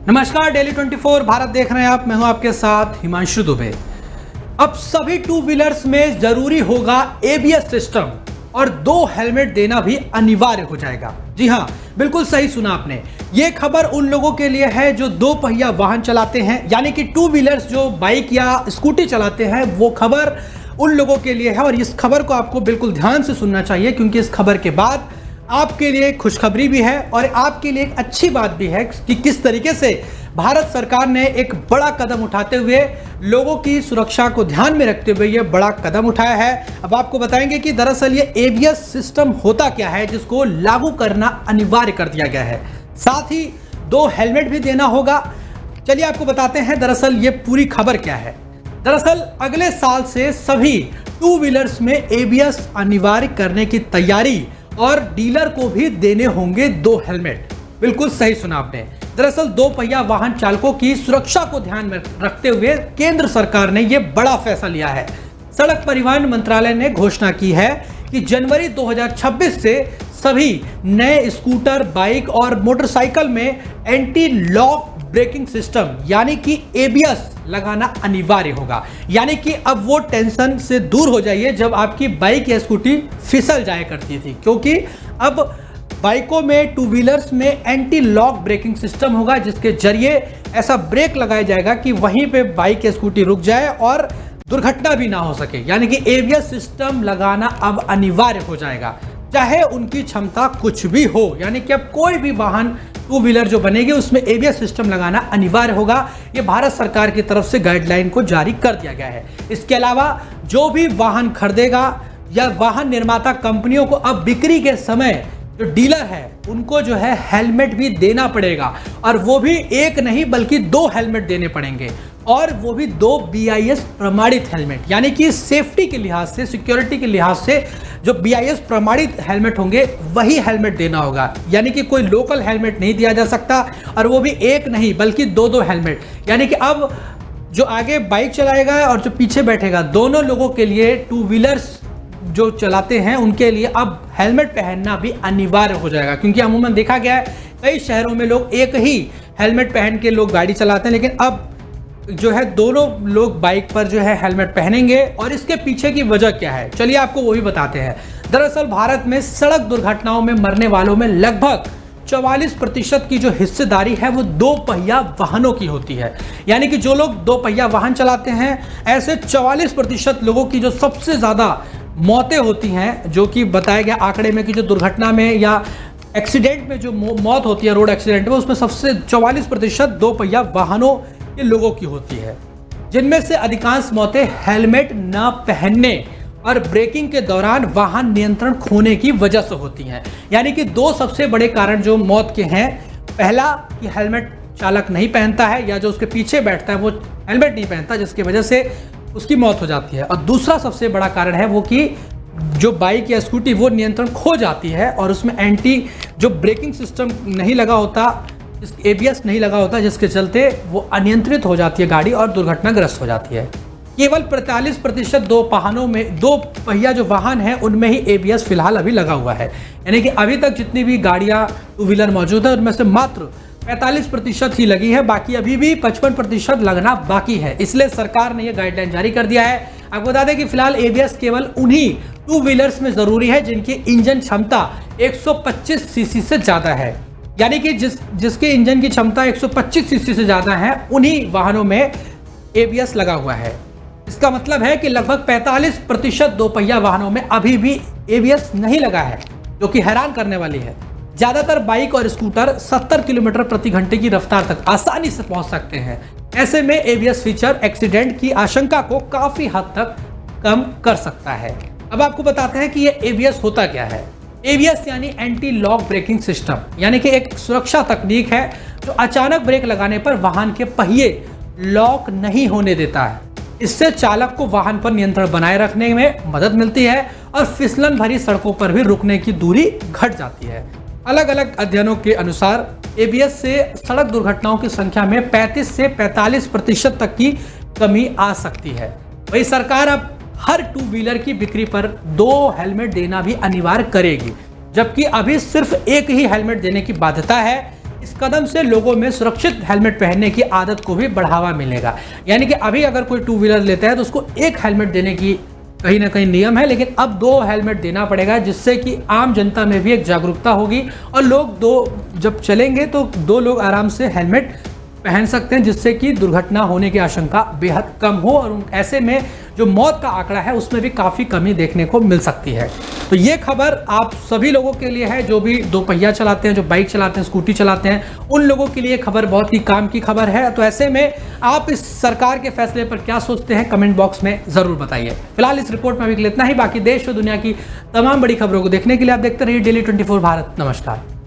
नमस्कार, डेली 24 भारत देख रहे हैं आप। मैं हूं आपके साथ हिमांशु दुबे। अब सभी टू व्हीलर्स में जरूरी होगा एबीएस सिस्टम और 2 हेलमेट देना भी अनिवार्य हो जाएगा। जी हां, बिल्कुल सही सुना आपने। यह खबर उन लोगों के लिए है जो 2 पहिया वाहन चलाते हैं, यानी कि टू व्हीलर्स जो बाइक या स्कूटी चलाते हैं, वो खबर उन लोगों के लिए है। और इस खबर को आपको बिल्कुल ध्यान से सुनना चाहिए, क्योंकि इस खबर के बाद आपके लिए खुशखबरी भी है और आपके लिए एक अच्छी बात भी है कि किस तरीके से भारत सरकार ने एक बड़ा कदम उठाते हुए लोगों की सुरक्षा को ध्यान में रखते हुए यह बड़ा कदम उठाया है। अब आपको बताएंगे कि दरअसल ये एबीएस सिस्टम होता क्या है, जिसको लागू करना अनिवार्य कर दिया गया है। साथ ही 2 हेलमेट भी देना होगा। चलिए आपको बताते हैं दरअसल ये पूरी खबर क्या है। दरअसल अगले साल से सभी टू व्हीलर्स में एबीएस अनिवार्य करने की तैयारी और डीलर को भी देने होंगे 2 हेलमेट। बिल्कुल सही सुना आपने। दरअसल 2 पहिया वाहन चालकों की सुरक्षा को ध्यान में रखते हुए केंद्र सरकार ने यह बड़ा फैसला लिया है। सड़क परिवहन मंत्रालय ने घोषणा की है कि जनवरी 2026 से सभी नए स्कूटर, बाइक और मोटरसाइकिल में एंटी लॉक ब्रेकिंग सिस्टम यानी कि एबीएस लगाना अनिवार्य होगा। यानी कि अब वो टेंशन से दूर हो जाइए जब आपकी बाइक या स्कूटी फिसल जाया करती थी, क्योंकि अब बाइकों में, टू व्हीलर्स में एंटी लॉक ब्रेकिंग सिस्टम होगा, जिसके जरिए ऐसा ब्रेक लगाया जाएगा कि वहीं पे बाइक या स्कूटी रुक जाए और दुर्घटना भी ना हो सके। यानी कि एबीएस सिस्टम लगाना अब अनिवार्य हो जाएगा, चाहे उनकी क्षमता कुछ भी हो। यानी कि अब कोई भी वाहन टू व्हीलर जो बनेगी उसमें एबीएस सिस्टम लगाना अनिवार्य होगा। ये भारत सरकार की तरफ से गाइडलाइन को जारी कर दिया गया है। इसके अलावा जो भी वाहन खरीदेगा या वाहन निर्माता कंपनियों को अब बिक्री के समय जो डीलर है उनको जो है हेलमेट भी देना पड़ेगा, और वो भी एक नहीं बल्कि 2 हेलमेट देने पड़ेंगे, और वो भी 2 बीआईएस प्रमाणित हेलमेट। यानी कि सेफ्टी के लिहाज से, सिक्योरिटी के लिहाज से जो बीआईएस प्रमाणित हेलमेट होंगे वही हेलमेट देना होगा। यानी कि कोई लोकल हेलमेट नहीं दिया जा सकता, और वो भी एक नहीं बल्कि 2 हेलमेट। यानी कि अब जो आगे बाइक चलाएगा और जो पीछे बैठेगा, दोनों लोगों के लिए, टू व्हीलर्स जो चलाते हैं उनके लिए अब हेलमेट पहनना भी अनिवार्य हो जाएगा। क्योंकि अमूमन देखा गया है कई शहरों में लोग एक ही हेलमेट पहन के लोग गाड़ी चलाते हैं, लेकिन अब जो है दोनों लोग बाइक पर जो है हेलमेट पहनेंगे। और इसके पीछे की वजह क्या है, चलिए आपको वो भी बताते हैं। दरअसल भारत में सड़क दुर्घटनाओं में मरने वालों में लगभग 44% की जो हिस्सेदारी है वो 2 पहिया वाहनों की होती है। यानी कि जो लोग 2 पहिया वाहन चलाते हैं, ऐसे 44% लोगों की जो सबसे ज्यादा मौतें होती हैं, जो कि बताया गया आंकड़े में कि जो दुर्घटना में या एक्सीडेंट में जो मौत होती है, रोड एक्सीडेंट में, उसमें सबसे 44% 2 पहिया वाहनों के लोगों की होती है, जिनमें से अधिकांश मौतें हेलमेट न पहनने और ब्रेकिंग के दौरान वाहन नियंत्रण खोने की वजह से होती हैं। यानी कि 2 सबसे बड़े कारण जो मौत के हैं, पहला कि हेलमेट चालक नहीं पहनता है, या जो उसके पीछे बैठता है वो हेलमेट नहीं पहनता, जिसकी वजह से उसकी मौत हो जाती है। और दूसरा सबसे बड़ा कारण है वो कि जो बाइक या स्कूटी वो नियंत्रण खो जाती है और उसमें एंटी जो ब्रेकिंग सिस्टम नहीं लगा होता, एबीएस नहीं लगा होता, जिसके चलते वो अनियंत्रित हो जाती है गाड़ी और दुर्घटनाग्रस्त हो जाती है। केवल 45% 2 वाहनों में, 2 पहिया जो वाहन है उनमें ही एबीएस फिलहाल अभी लगा हुआ है। यानी कि अभी तक जितनी भी गाड़ियां टू व्हीलर मौजूद है उनमें से मात्र 45% ही लगी है, बाकी अभी भी 55% लगना बाकी है। इसलिए सरकार ने यह गाइडलाइन जारी कर दिया है। आपको बता दें कि फिलहाल एबीएस केवल उन्हीं टू व्हीलर्स में जरूरी है जिनकी इंजन क्षमता 125 सीसी से ज्यादा है। यानी कि जिसके इंजन की क्षमता 125 सीसी से ज्यादा है, उन्हीं वाहनों में एबीएस लगा हुआ है। इसका मतलब है कि लगभग 45% 2 पहिया वाहनों में अभी भी एबीएस नहीं लगा है, जो कि हैरान करने वाली है। ज्यादातर बाइक और स्कूटर 70 किलोमीटर प्रति घंटे की रफ्तार तक आसानी से पहुंच सकते हैं। ऐसे में एबीएस फीचर एक्सीडेंट की आशंका को काफी हद तक कम कर सकता है। अब आपको बताते हैं कि ये एबीएस होता क्या है। एबीएस यानी एंटी लॉक ब्रेकिंग सिस्टम, यानी कि एक सुरक्षा तकनीक है जो अचानक ब्रेक लगाने पर वाहन के पहिए लॉक नहीं होने देता है। इससे चालक को वाहन पर नियंत्रण बनाए रखने में मदद मिलती है और फिसलन भरी सड़कों पर भी रुकने की दूरी घट जाती है। अलग अलग अध्ययनों के अनुसार एबीएस से सड़क दुर्घटनाओं की संख्या में 35 से 45% तक की कमी आ सकती है। वही सरकार अब हर टू व्हीलर की बिक्री पर 2 हेलमेट देना भी अनिवार्य करेगी, जबकि अभी सिर्फ एक ही हेलमेट देने की बाध्यता है। इस कदम से लोगों में सुरक्षित हेलमेट पहनने की आदत को भी बढ़ावा मिलेगा। यानी कि अभी अगर कोई टू व्हीलर लेता है तो उसको एक हेलमेट देने की कहीं ना कहीं नियम है, लेकिन अब 2 हेलमेट देना पड़ेगा, जिससे कि आम जनता में भी एक जागरूकता होगी और लोग जब चलेंगे तो 2 लोग आराम से हेलमेट पहन सकते हैं, जिससे कि दुर्घटना होने की आशंका बेहद कम हो और ऐसे में जो मौत का आंकड़ा है उसमें भी काफ़ी कमी देखने को मिल सकती है। तो ये खबर आप सभी लोगों के लिए है जो भी 2 पहिया चलाते हैं, जो बाइक चलाते हैं, स्कूटी चलाते हैं, उन लोगों के लिए खबर बहुत ही काम की खबर है। तो ऐसे में आप इस सरकार के फैसले पर क्या सोचते हैं, कमेंट बॉक्स में ज़रूर बताइए। फिलहाल इस रिपोर्ट में अभी इतना ही। बाकी देश और दुनिया की तमाम बड़ी खबरों को देखने के लिए आप देखते रहिए डेली 24 भारत। नमस्कार।